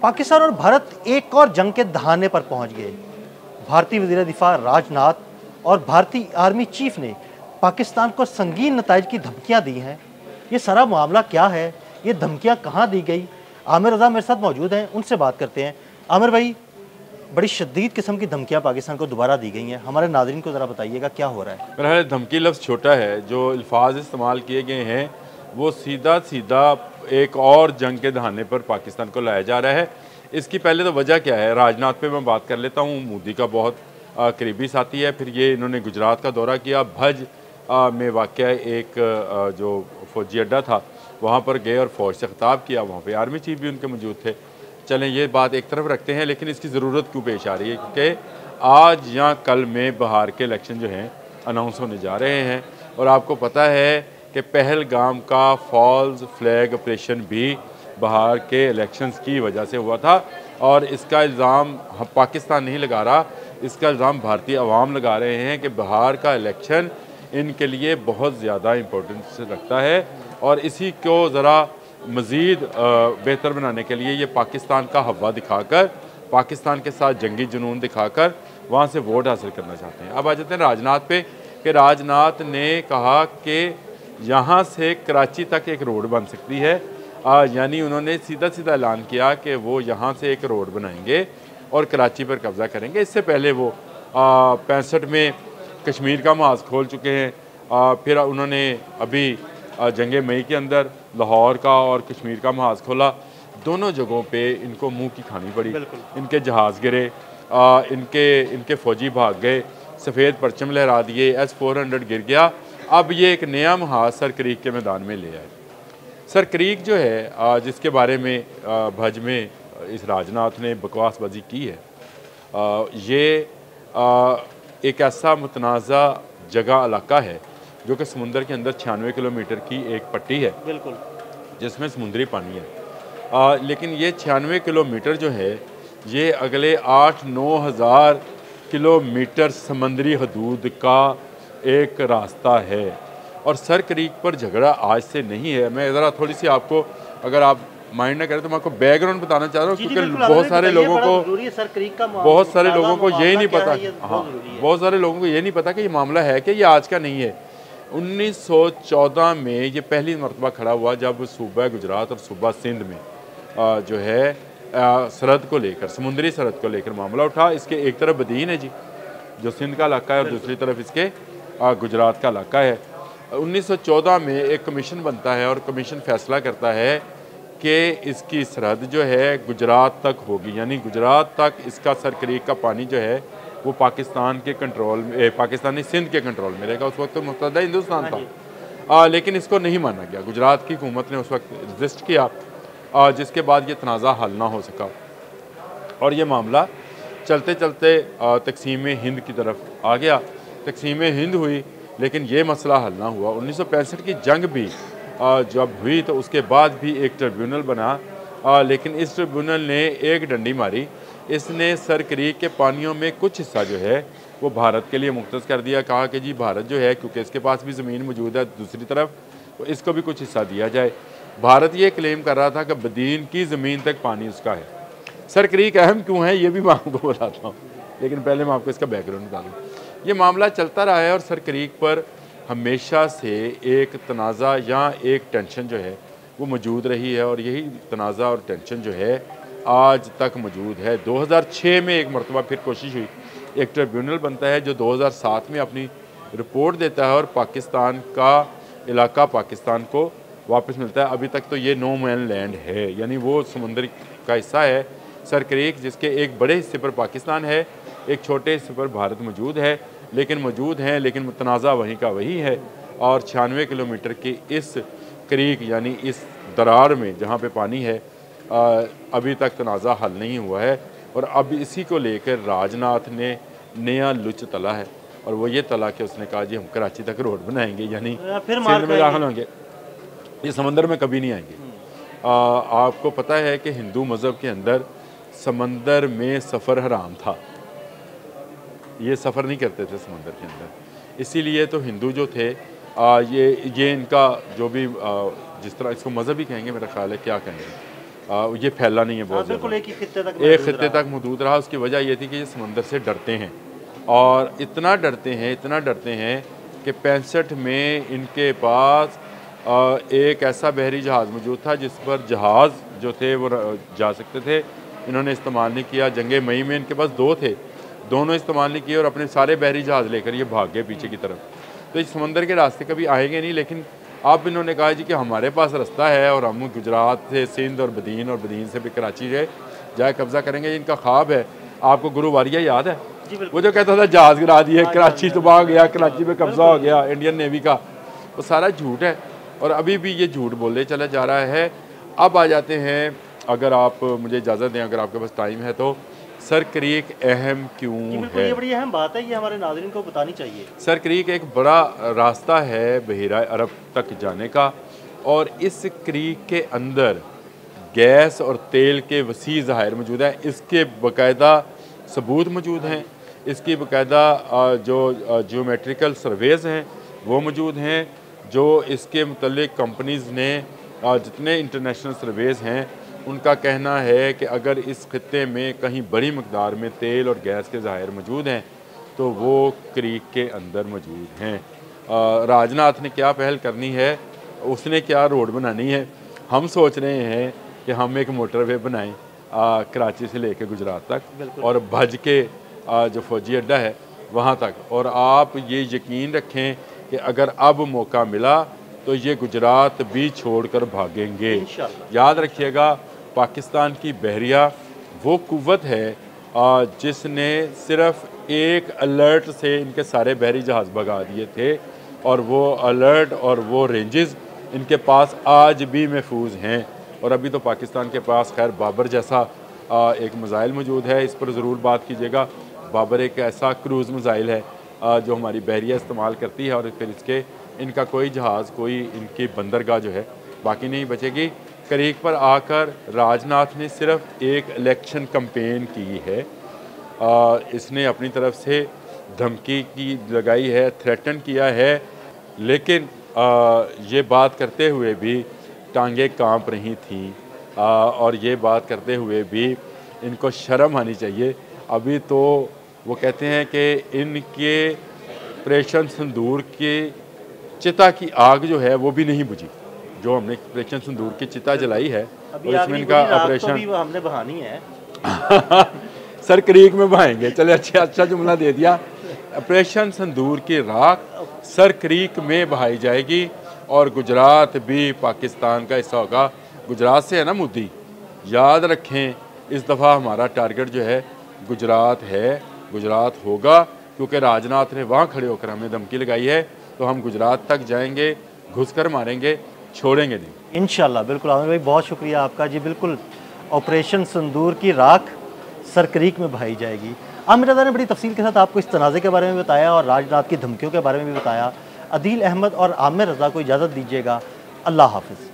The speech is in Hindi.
पाकिस्तान और भारत एक और जंग के दहाने पर पहुंच गए। भारतीय वज़ीर दिफा राजनाथ और भारतीय आर्मी चीफ ने पाकिस्तान को संगीन नताइज की धमकियां दी हैं। ये सारा मामला क्या है, ये धमकियां कहां दी गई? आमिर रज़ा मेरे साथ मौजूद हैं, उनसे बात करते हैं। आमिर भाई, बड़ी शदीद किस्म की धमकियां पाकिस्तान को दोबारा दी गई हैं, हमारे नाज़रीन को ज़रा बताइएगा क्या हो रहा है। मेरा धमकी लफ्ज़ छोटा है, जो अल्फाज इस्तेमाल किए गए हैं वो सीधा सीधा एक और जंग के दहाने पर पाकिस्तान को लाया जा रहा है। इसकी पहले तो वजह क्या है, राजनाथ पे मैं बात कर लेता हूँ। मोदी का बहुत करीबी साथी है। फिर ये इन्होंने गुजरात का दौरा किया, भज में वाक़या एक जो फौजी अड्डा था वहाँ पर गए और फ़ौज से ख़िताब किया। वहाँ पे आर्मी चीफ भी उनके मौजूद थे। चलें ये बात एक तरफ रखते हैं, लेकिन इसकी ज़रूरत क्यों पेश आ रही है, क्योंकि आज या कल में बाहर के इलेक्शन जो हैं अनाउंस होने जा रहे हैं। और आपको पता है कि पहलगाम का फॉल्स फ्लैग ऑपरेशन भी बाहर के इलेक्शंस की वजह से हुआ था। और इसका इल्ज़ाम पाकिस्तान नहीं लगा रहा, इसका इल्ज़ाम भारतीय अवाम लगा रहे हैं कि बाहर का इलेक्शन इनके लिए बहुत ज़्यादा इम्पोर्टेंस रखता है। और इसी को ज़रा मज़ीद बेहतर बनाने के लिए ये पाकिस्तान का हवा दिखाकर, पाकिस्तान के साथ जंगी जुनून दिखाकर वहाँ से वोट हासिल करना चाहते हैं। अब आ जाते हैं राजनाथ पे कि राजनाथ ने कहा कि यहाँ से कराची तक एक रोड बन सकती है। यानी उन्होंने सीधा सीधा ऐलान किया कि वो यहाँ से एक रोड बनाएंगे और कराची पर कब्ज़ा करेंगे। इससे पहले वो 65 में कश्मीर का महाज खोल चुके हैं। फिर उन्होंने अभी जंग मई के अंदर लाहौर का और कश्मीर का महाज खोला। दोनों जगहों पे इनको मुंह की खानी पड़ी। इनके जहाज़ गिरे, इनके फ़ौजी भाग गए, सफ़ेद परचम लहरा दिए, S-400 गिर गया। अब ये एक नया महाज सर क्रीक के मैदान में ले आए। सर क्रीक जो है जिसके बारे में भज में इस राजनाथ ने बकवासबाजी की है, ये एक ऐसा मुतनाज़ा जगह इलाका है जो कि समुंदर के अंदर 96 किलोमीटर की एक पट्टी है, बिल्कुल, जिसमें समुद्री पानी है। लेकिन ये 96 किलोमीटर जो है ये अगले 8-9 हज़ार किलोमीटर समंदरी हदूद का एक रास्ता है। और सर क्रीक पर झगड़ा आज से नहीं है। मैं ज़रा थोड़ी सी आपको, अगर आप माइंड ना करें तो मैं आपको बैकग्राउंड बताना चाह रहा हूँ, क्योंकि बहुत सारे लोगों को ये नहीं पता। हाँ, बहुत सारे लोगों को ये नहीं पता कि ये मामला है कि ये आज का नहीं है। 1914 में ये पहली मरतबा खड़ा हुआ जब सूबा गुजरात और सूबा सिंध में जो है सरहद को लेकर, समुद्री सरहद को लेकर मामला उठा। इसके एक तरफ बदीन है जी, जो सिंध का इलाका है, और दूसरी तरफ इसके गुजरात का इलाका है। 1914 में एक कमीशन बनता है और कमीशन फैसला करता है कि इसकी सरहद जो है गुजरात तक होगी, यानी गुजरात तक इसका सर क्रीक का पानी जो है वो पाकिस्तान के कंट्रोल में, पाकिस्तानी सिंध के कंट्रोल में रहेगा। उस वक्त तो मुत्तहदा हिंदुस्तान था। लेकिन इसको नहीं माना गया। गुजरात की हुकूमत ने उस वक्त रजिस्ट किया, जिसके बाद ये तनाज़ा हल ना हो सका और ये मामला चलते चलते तकसीम हिंद की तरफ आ गया। तकसीम हिंद हुई, लेकिन ये मसला हल ना हुआ। 1965 की जंग भी जब हुई तो उसके बाद भी एक ट्रिब्यूनल बना, लेकिन इस ट्रिब्यूनल ने एक डंडी मारी। इसने सर क्रीक के पानियों में कुछ हिस्सा जो है वो भारत के लिए मुख्तस कर दिया। कहा कि जी भारत जो है, क्योंकि इसके पास भी ज़मीन मौजूद है दूसरी तरफ, तो इसको भी कुछ हिस्सा दिया जाए। भारत ये क्लेम कर रहा था कि बदीन की ज़मीन तक पानी उसका है। सर क्रीक अहम क्यों है ये भी मैं आपको बताता हूँ, लेकिन पहले मैं आपको इसका बैकग्राउंड बता दूँ। ये मामला चलता रहा है और सर क्रीक पर हमेशा से एक तनाज़ा या एक टेंशन जो है वो मौजूद रही है, और यही तनाज़ा और टेंशन जो है आज तक मौजूद है। 2006 में एक मरतबा फिर कोशिश हुई, एक ट्रिब्यूनल बनता है जो 2007 में अपनी रिपोर्ट देता है और पाकिस्तान का इलाका पाकिस्तान को वापस मिलता है। अभी तक तो ये नो मैन लैंड है, यानी वो समुंदर का हिस्सा है सर क्रीक, जिसके एक बड़े हिस्से पर पाकिस्तान है, एक छोटे हिस्से पर भारत मौजूद है, लेकिन मुतनाज़ा वहीं का वही है। और 96 किलोमीटर की इस क्रीक यानी इस दरार में जहाँ पे पानी है अभी तक तनाज़ा हल नहीं हुआ है। और अब इसी को लेकर राजनाथ ने नया लुच तला है, और वो ये तला कि उसने कहा जी हम कराची तक रोड बनाएंगे, यानी सिंध में दाखिल होंगे, ये समंदर में कभी नहीं आएंगे। आपको पता है कि हिंदू मज़हब के अंदर समंदर में सफ़र हराम था, ये सफ़र नहीं करते थे समंदर के अंदर। इसीलिए तो हिंदू जो थे ये इनका जो भी जिस तरह इसको मज़हब ही कहेंगे, मेरा ख्याल है क्या कहेंगे, ये फैला नहीं है बहुत बिल्कुल एक खित्ते तक महदूद रहा। उसकी वजह ये थी कि ये समंदर से डरते हैं और इतना डरते हैं कि 65 में इनके पास एक ऐसा बहरी जहाज़ मौजूद था जिस पर जहाज़ जो थे वो जा सकते थे, इन्होंने इस्तेमाल नहीं किया। जंग मई में इनके पास 2 थे, दोनों इस्तेमाल नहीं किए और अपने सारे बहरी जहाज़ लेकर ये भाग गए पीछे की तरफ। तो इस समंदर के रास्ते कभी आएंगे नहीं, लेकिन अब इन्होंने कहा जी कि हमारे पास रास्ता है और हम गुजरात से सिंध और बदीन से भी कराची जाए कब्ज़ा करेंगे। इनका ख्वाब है। आपको गुरु वारिया याद है, वो जो कहता था जहाज़ गिरा दिए, कराची तबाह गया, कराची पे कब्ज़ा हो गया इंडियन नेवी का, वो सारा झूठ है और अभी भी ये झूठ बोले चला जा रहा है। अब आ जाते हैं, अगर आप मुझे इजाज़त दें, अगर आपके पास टाइम है तो, सर क्रीक अहम क्यों है? ये बड़ी अहम बात है, ये हमारे नाज़रीन को बतानी चाहिए। सर क्रीक एक बड़ा रास्ता है बहीरा अरब तक जाने का और इस क्रीक के अंदर गैस और तेल के वसी ज़खायर मौजूद हैं। इसके बाकायदा सबूत मौजूद हैं, इसकी बाकायदा जो जियोमेट्रिकल सर्वेज़ हैं वो मौजूद हैं, जो इसके मुतल्लिक कंपनीज़ ने जितने इंटरनेशनल सर्वेज़ हैं उनका कहना है कि अगर इस खित्ते में कहीं बड़ी मकदार में तेल और गैस के ज़खायर मौजूद हैं तो वो क्रीक के अंदर मौजूद हैं। राजनाथ ने क्या पहल करनी है, उसने क्या रोड बनानी है? हम सोच रहे हैं कि हम एक मोटरवे बनाएं कराची से लेकर गुजरात तक और भज के जो फौजी अड्डा है वहाँ तक। और आप ये यकीन रखें कि अगर अब मौका मिला तो ये गुजरात भी छोड़कर भागेंगे। याद रखिएगा, पाकिस्तान की बहरिया वो कुव्वत है जिसने सिर्फ एक अलर्ट से इनके सारे बहरी जहाज़ भगा दिए थे और वो अलर्ट और वो रेंजेस इनके पास आज भी महफूज हैं। और अभी तो पाकिस्तान के पास खैर बाबर जैसा एक मिसाइल मौजूद है, इस पर ज़रूर बात कीजिएगा। बाबर एक ऐसा क्रूज़ मिसाइल है जो हमारी बहरिया इस्तेमाल करती है और फिर इनका कोई जहाज़, कोई इनकी बंदरगाह जो है बाकी नहीं बचेगी। क्रीक पर आकर राजनाथ ने सिर्फ एक इलेक्शन कैंपेन की है, इसने अपनी तरफ से धमकी की लगाई है, थ्रेटन किया है, लेकिन ये बात करते हुए भी टांगें कांप रही थीं और ये बात करते हुए भी इनको शर्म आनी चाहिए। अभी तो वो कहते हैं कि इनके ऑपरेशन सिंदूर के चिता की आग जो है वो भी नहीं बुझी, जो हमने ऑपरेशन सिंदूर की चिता जलाई है और इसमें इनका ऑपरेशन तो हमने बहानी है सर क्रीक में बहाएंगे। चले अच्छा जुमला दे दिया। ऑपरेशन सिंदूर की राख सर क्रीक में बहाई जाएगी और गुजरात भी पाकिस्तान का हिस्सा होगा। गुजरात से है ना मोदी, याद रखें इस दफ़ा हमारा टारगेट जो है गुजरात है, गुजरात होगा, क्योंकि राजनाथ ने वहाँ खड़े होकर हमें धमकी लगाई है। तो हम गुजरात तक जाएंगे, घुसकर मारेंगे, छोड़ेंगे नहीं इंशाल्लाह। बिल्कुल आमिर भाई, बहुत शुक्रिया आपका जी। बिल्कुल ऑपरेशन सिंदूर की राख सर क्रीक में बहाई जाएगी। आमिर रज़ा ने बड़ी तफसील के साथ आपको इस तनाज़े के बारे में बताया और राजनाथ की धमकियों के बारे में भी बताया। अदील अहमद और आमिर रज़ा को इजाज़त दीजिएगा। अल्लाह हाफ़िज़।